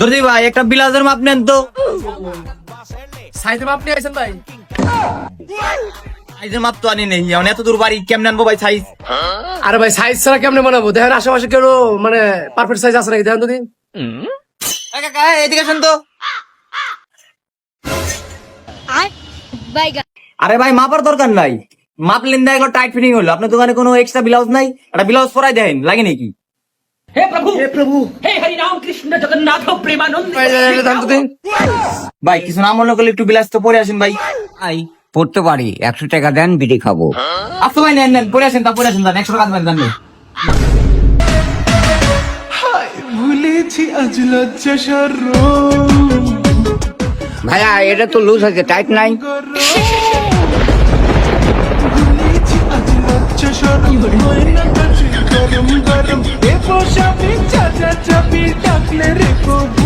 দর্জি ভাই একটা ব্লাউজের মাপ নেন তো। সাইজে মাপ নিয়ে আইছেন ভাই? সাইজের মাপ তো আনি নেই, এখন এত দূর বাড়ি কেমনে আনবো ভাই সাইজ? আরে ভাই সাইজ ছাড়া কেমনে বানাবো? দেখেন আশেপাশে কেন মানে পারফেক্ট সাইজ আছে নাকি? দেখেন তো দিন। কাকা এদিকে আসেন তো। আরে ভাই মাপার দরকার নাই, মাপলেন না, এগুলো টাইট ফিটিং হলো। আপনার দোকানে কোনো এক্সট্রা ব্লাউজ নাই? একটা ব্লাউজ পরাই দেখেন লাগে নাকি? हे प्रभु हे हरि राम कृष्ण जगन्नाथ प्रेमानंद। ভাই, দাম তো দিন। ভাই কিছু না মনে করলে একটু ব্লাউজ তো পরে আসেন ভাই। ভাই পড়তে পারি, 100 টাকা দেন, বিড়ি খাবো। আচ্ছা ভাই নেন নেন, পরে আসেন, তা পরে আসেন, 100 টাকা দেবেন জানেন। ভাইয়া এটা তো লুজ আছে, টাইট নাই। গরম গরম এ পোশাকে চাচা চাপি ডাকলে রে কবু